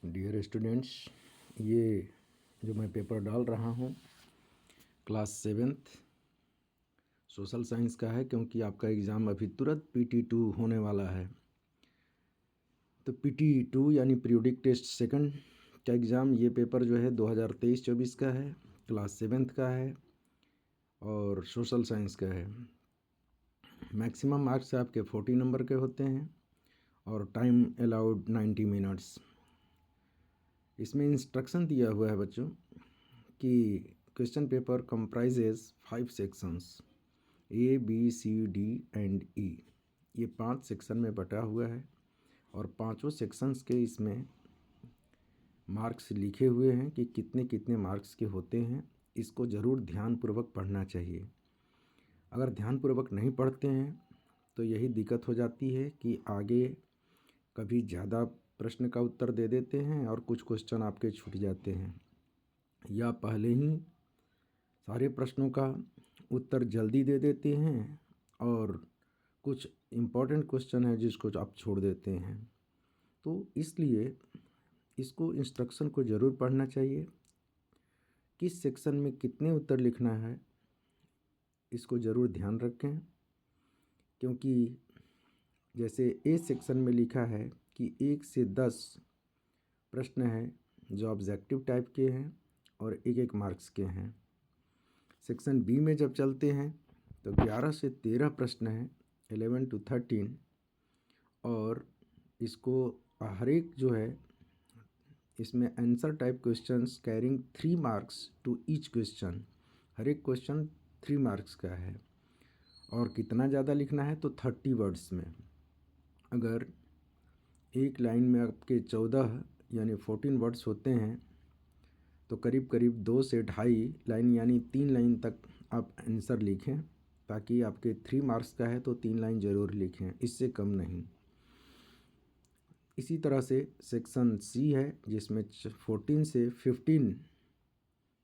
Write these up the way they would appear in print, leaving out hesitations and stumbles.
Dear students, ये जो मैं पेपर डाल रहा हूँ क्लास 7th सोशल साइंस का है, क्योंकि आपका एग्ज़ाम अभी तुरंत PT2 होने वाला है। तो PT2 यानी पीरियोडिक टेस्ट सेकंड का एग्ज़ाम, ये पेपर जो है 2023-24 का है, क्लास 7th का है और सोशल साइंस का है। मैक्सिमम मार्क्स आपके 40 नंबर के होते हैं और टाइम अलाउड 90 मिनट्स। इसमें इंस्ट्रक्शन दिया हुआ है बच्चों कि question paper comprises 5 sections A, B, C, D and E। ये 5 सेक्शन में बटा हुआ है और पांचों सेक्शंस के इसमें मार्क्स लिखे हुए हैं कि कितने कितने मार्क्स के होते हैं। इसको ज़रूर ध्यानपूर्वक पढ़ना चाहिए। अगर ध्यानपूर्वक नहीं पढ़ते हैं तो यही दिक्कत हो जाती है कि आगे कभी ज़्यादा प्रश्न का उत्तर दे देते हैं और कुछ क्वेश्चन आपके छूट जाते हैं, या पहले ही सारे प्रश्नों का उत्तर जल्दी दे देते हैं और कुछ इम्पोर्टेंट क्वेश्चन है जिसको आप छोड़ देते हैं। तो इसलिए इसको इंस्ट्रक्शन को ज़रूर पढ़ना चाहिए। किस सेक्शन में कितने उत्तर लिखना है इसको ज़रूर ध्यान रखें, क्योंकि जैसे ए सेक्शन में लिखा है कि 1 से 10 प्रश्न हैं जो ऑब्जेक्टिव टाइप के हैं और 1-1 मार्क्स के हैं। सेक्शन बी में जब चलते हैं तो 11 से 13 प्रश्न हैं, 11 to 13, और इसको हर एक जो है इसमें answer type questions carrying 3 marks to each question. हर एक क्वेश्चन 3 मार्क्स का है और कितना ज़्यादा लिखना है तो 30 वर्ड्स में। अगर एक लाइन में आपके 14 यानी 14 वर्ड्स होते हैं तो करीब करीब 2 से ढाई लाइन यानी 3 लाइन तक आप आंसर लिखें, ताकि आपके 3 मार्क्स का है तो 3 लाइन ज़रूर लिखें, इससे कम नहीं। इसी तरह से सेक्शन सी है जिसमें 14 से 15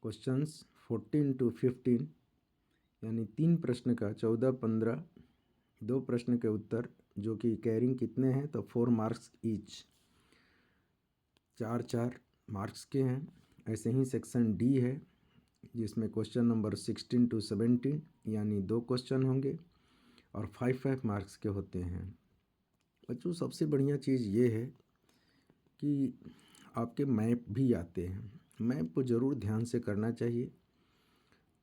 क्वेश्चंस, 14 to 15 यानी 3 प्रश्न का 14-15, 2 प्रश्न के उत्तर जो कि कैरिंग कितने हैं तो 4 मार्क्स ईच, 4-4 मार्क्स के हैं। ऐसे ही सेक्शन डी है जिसमें क्वेश्चन नंबर 16 to 17 यानी 2 क्वेश्चन होंगे और 5-5 मार्क्स के होते हैं। बच्चों, सबसे बढ़िया चीज़ ये है कि आपके मैप भी आते हैं। मैप को ज़रूर ध्यान से करना चाहिए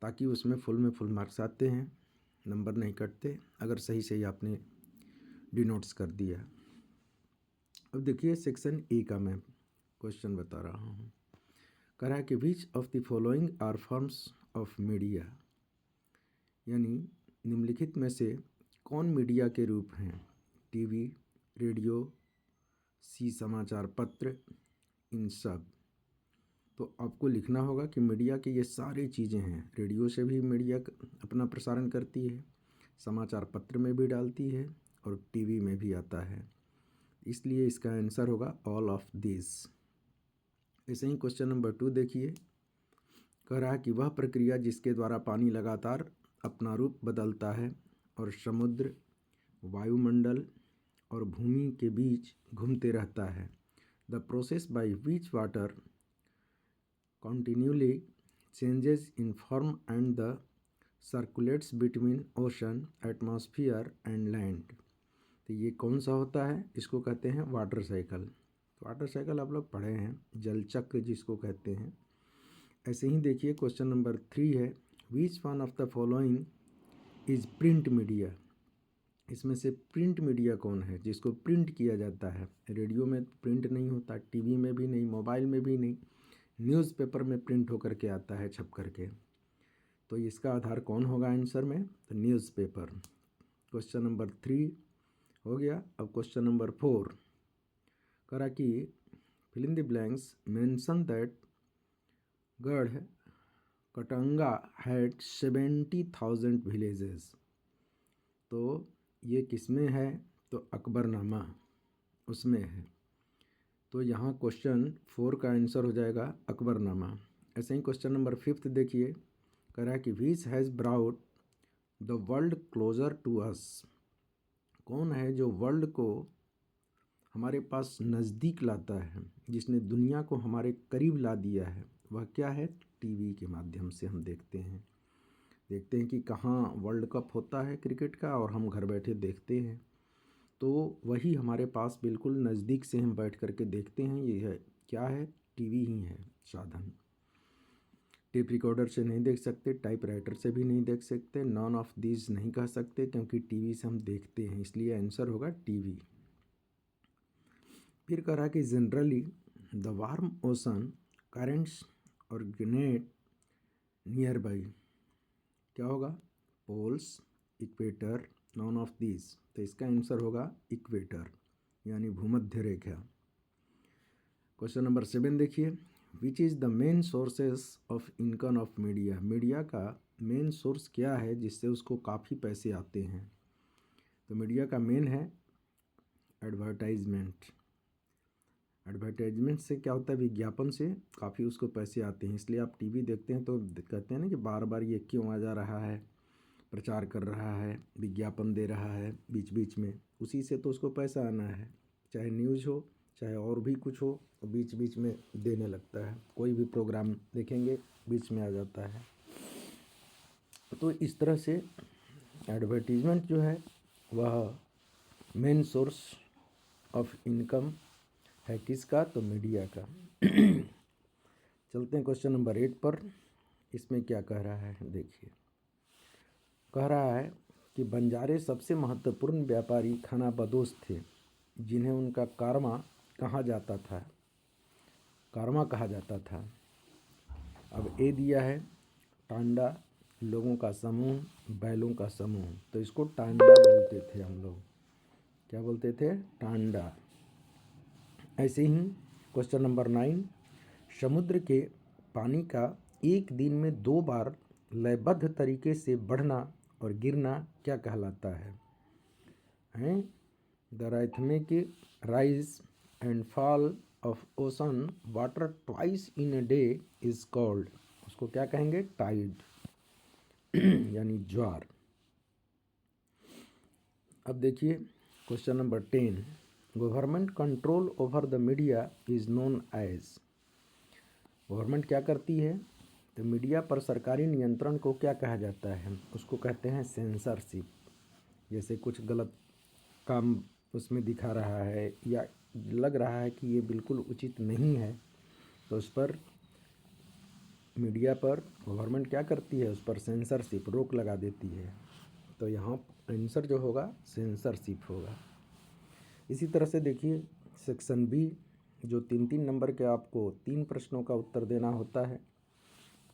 ताकि उसमें फुल मार्क्स आते हैं, नंबर नहीं कटते अगर सही सही आपने डिनोट्स कर दिया। अब देखिए सेक्शन ए का मैं क्वेश्चन बता रहा हूँ। कह रहा है कि which of the following are forms of media, यानी निम्नलिखित में से कौन मीडिया के रूप हैं। टीवी, रेडियो, सी समाचार पत्र, इन सब। तो आपको लिखना होगा कि मीडिया की ये सारी चीज़ें हैं। रेडियो से भी मीडिया अपना प्रसारण करती है, समाचार पत्र में भी डालती है और टीवी में भी आता है, इसलिए इसका आंसर होगा ऑल ऑफ दिस। ऐसे ही क्वेश्चन नंबर 2 देखिए। कह रहा है कि वह प्रक्रिया जिसके द्वारा पानी लगातार अपना रूप बदलता है और समुद्र, वायुमंडल और भूमि के बीच घूमते रहता है। The process by which water continually changes in form and the circulates between ocean, atmosphere and land। तो ये कौन सा होता है, इसको कहते हैं वाटर साइकिल। वाटर साइकिल आप लोग पढ़े हैं, जल चक्र जिसको कहते हैं। ऐसे ही देखिए क्वेश्चन नंबर 3 है, which one of the following is print media. इसमें से प्रिंट मीडिया कौन है जिसको प्रिंट किया जाता है। रेडियो में प्रिंट नहीं होता, टीवी में भी नहीं, मोबाइल में भी नहीं, न्यूज़पेपर में प्रिंट होकर के आता है छप करके। तो इसका आधार कौन होगा आंसर में, तो न्यूज़पेपर। क्वेश्चन नंबर 3 हो गया। अब क्वेश्चन नंबर 4 करा कि fill in the blanks, mention that Garh Katanga had 70,000 villages. तो ये किसमें है, तो अकबरनामा उसमें है। तो यहाँ क्वेश्चन 4 का आंसर हो जाएगा अकबरनामा। ऐसे ही क्वेश्चन नंबर 5 देखिए। कह रहा है कि which has brought the world closer to us. कौन है जो वर्ल्ड को हमारे पास नज़दीक लाता है, जिसने दुनिया को हमारे करीब ला दिया है, वह क्या है? टीवी के माध्यम से हम देखते हैं कि कहाँ वर्ल्ड कप होता है क्रिकेट का और हम घर बैठे देखते हैं। तो वही हमारे पास बिल्कुल नज़दीक से हम बैठ कर के देखते हैं। ये है क्या है? टीवी ही है साधन। टेप रिकॉर्डर से नहीं देख सकते, टाइपराइटर से भी नहीं देख सकते, नॉन ऑफ दीज नहीं कह सकते, क्योंकि टीवी से हम देखते हैं, इसलिए आंसर होगा टीवी। फिर कह रहा कि generally the warm ocean currents originate near by, क्या होगा? Poles, equator, none of these. तो इसका आंसर होगा इक्वेटर, यानी भूमध्य रेखा। क्वेश्चन नंबर 7 देखिए, which is the main sources of income of media. Media का मेन सोर्स क्या है जिससे उसको काफ़ी पैसे आते हैं? तो मीडिया का मेन है एडवर्टाइजमेंट। एडवर्टाइजमेंट से क्या होता है? विज्ञापन से काफ़ी उसको पैसे आते हैं। इसलिए आप टीवी देखते हैं तो कहते हैं ना कि बार बार ये क्यों आ जा रहा है, प्रचार कर रहा है, विज्ञापन दे रहा है बीच बीच में, उसी से तो उसको पैसा आना है। चाहे न्यूज़ हो, चाहे और भी कुछ हो, बीच बीच में देने लगता है। कोई भी प्रोग्राम देखेंगे बीच में आ जाता है। तो इस तरह से एडवर्टीजमेंट जो है वह मेन सोर्स ऑफ इनकम है किसका? तो मीडिया का। चलते हैं क्वेश्चन नंबर 8 पर। इसमें क्या कह रहा है देखिए, कह रहा है कि बंजारे सबसे महत्वपूर्ण व्यापारी खानाबदोश थे जिन्हें उनका कारमा कहा जाता था, कारमा कहा जाता था। अब ए दिया है टांडा, लोगों का समूह, बैलों का समूह। तो इसको टांडा बोलते थे हम लोग। क्या बोलते थे? टांडा। ऐसे ही क्वेश्चन नंबर 9, समुद्र के पानी का एक दिन में 2 बार लयबद्ध तरीके से बढ़ना और गिरना क्या कहलाता है? The rhythmic rise and fall of ocean water twice in a day is called, उसको क्या कहेंगे? टाइड, यानी ज्वार। अब देखिए question number 10, government control over the media is known as. Government क्या करती है? तो मीडिया पर सरकारी नियंत्रण को क्या कहा जाता है? उसको कहते हैं सेंसरशिप। जैसे कुछ गलत काम उसमें दिखा रहा है या लग रहा है कि ये बिल्कुल उचित नहीं है, तो उस पर मीडिया पर गवर्नमेंट क्या करती है? उस पर सेंसरशिप, रोक लगा देती है। तो यहाँ आंसर जो होगा सेंसरशिप होगा। इसी तरह से देखिए सेक्शन बी, जो 3-3 नंबर के आपको 3 प्रश्नों का उत्तर देना होता है।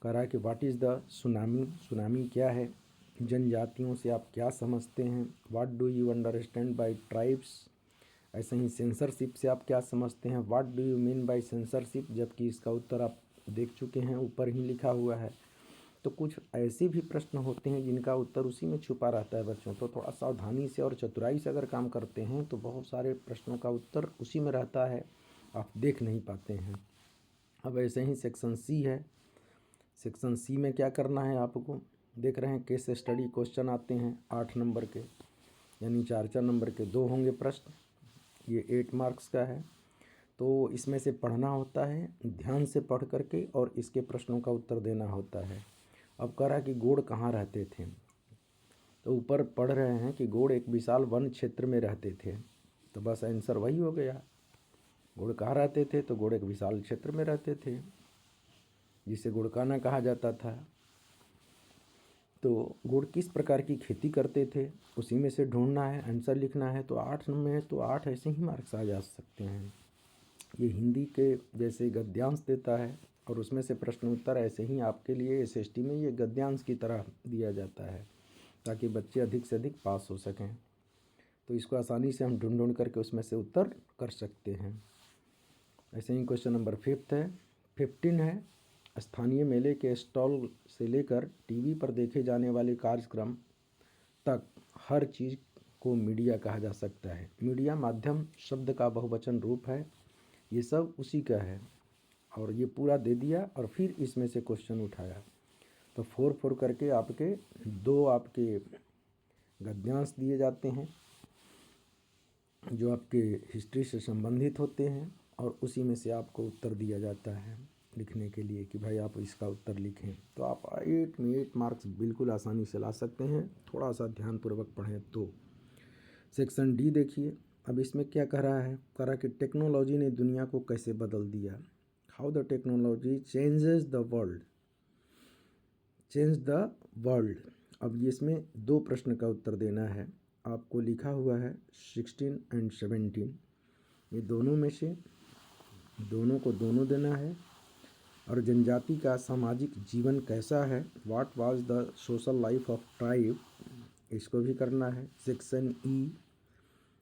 कह रहा है कि what is the tsunami, tsunami क्या है? जनजातियों से आप क्या समझते हैं? What do you understand by tribes? ऐसे ही सेंसरशिप से आप क्या समझते हैं? What do you mean by censorship? जबकि इसका उत्तर आप देख चुके हैं, ऊपर ही लिखा हुआ है। तो कुछ ऐसे भी प्रश्न होते हैं जिनका उत्तर उसी में छुपा रहता है बच्चों। तो थोड़ा सावधानी से और चतुराई से अगर काम करते हैं तो बहुत सारे प्रश्नों का उत्तर उसी में रहता है, आप देख नहीं पाते हैं। अब ऐसे ही सेक्शन सी है। सेक्शन सी में क्या करना है आपको? देख रहे हैं केस स्टडी क्वेश्चन आते हैं 8 नंबर के, यानी 4-4 नंबर के 2 होंगे प्रश्न। ये 8 मार्क्स का है। तो इसमें से पढ़ना होता है, ध्यान से पढ़ करके और इसके प्रश्नों का उत्तर देना होता है। अब कह रहा कि गोड़ कहाँ रहते थे? तो ऊपर पढ़ रहे हैं कि गोड़ एक विशाल वन क्षेत्र में रहते थे। तो बस आंसर वही हो गया। गोड़ कहाँ रहते थे? तो गोड़ एक विशाल क्षेत्र में रहते थे जिसे गुड़काना कहा जाता था। तो गुड़ किस प्रकार की खेती करते थे, उसी में से ढूंढना है, आंसर लिखना है। तो 8 में है तो 8 ऐसे ही मार्क्स आ जा सकते हैं। ये हिंदी के जैसे गद्यांश देता है और उसमें से प्रश्न उत्तर ऐसे ही आपके लिए एसएसटी में ये गद्यांश की तरह दिया जाता है ताकि बच्चे अधिक से अधिक पास हो सकें। तो इसको आसानी से हम ढूंढ करके उसमें से उत्तर कर सकते हैं। ऐसे ही क्वेश्चन नंबर 15 है, स्थानीय मेले के स्टॉल से लेकर टीवी पर देखे जाने वाले कार्यक्रम तक हर चीज़ को मीडिया कहा जा सकता है। मीडिया माध्यम शब्द का बहुवचन रूप है। ये सब उसी का है और ये पूरा दे दिया और फिर इसमें से क्वेश्चन उठाया। तो 4 करके आपके 2 आपके गद्यांश दिए जाते हैं जो आपके हिस्ट्री से संबंधित होते हैं, और उसी में से आपको उत्तर दिया जाता है लिखने के लिए कि भाई आप इसका उत्तर लिखें। तो आप 8 में 8 मार्क्स बिल्कुल आसानी से ला सकते हैं, थोड़ा सा ध्यानपूर्वक पढ़ें तो। सेक्शन डी देखिए, अब इसमें क्या कह रहा है, कह रहा कि टेक्नोलॉजी ने दुनिया को कैसे बदल दिया, how the technology changes the world, change the world. अब इसमें 2 प्रश्न का उत्तर देना है, आपको लिखा हुआ है 16 और 17, ये दोनों में से दोनों को दोनों देना है। और जनजाति का सामाजिक जीवन कैसा है, what was the social life of tribe, इसको भी करना है। सेक्शन ई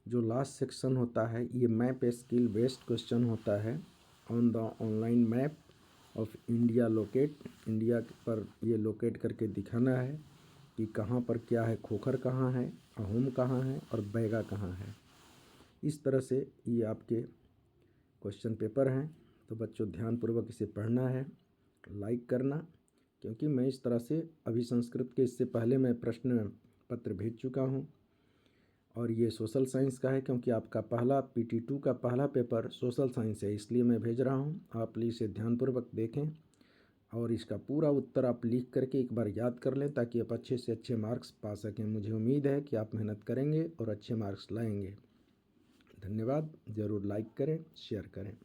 जो लास्ट सेक्शन होता है, ये मैप स्किल बेस्ड क्वेश्चन होता है। On the online map of India locate, India पर ये लोकेट करके दिखाना है कि कहाँ पर क्या है, खोखर कहाँ है, अहोम कहाँ है और बैगा कहाँ है। इस तरह से ये आपके क्वेश्चन पेपर हैं। तो बच्चों ध्यानपूर्वक इसे पढ़ना है, लाइक करना, क्योंकि मैं इस तरह से अभी संस्कृत के इससे पहले मैं प्रश्न पत्र भेज चुका हूँ, और ये सोशल साइंस का है, क्योंकि आपका पहला PT2 का पहला पेपर सोशल साइंस है, इसलिए मैं भेज रहा हूँ। आप इसे ध्यानपूर्वक देखें और इसका पूरा उत्तर आप लिख करके एक बार याद कर लें, ताकि आप अच्छे से अच्छे मार्क्स पा सकें। मुझे उम्मीद है कि आप मेहनत करेंगे और अच्छे मार्क्स लाएंगे। धन्यवाद। ज़रूर लाइक करें, शेयर करें।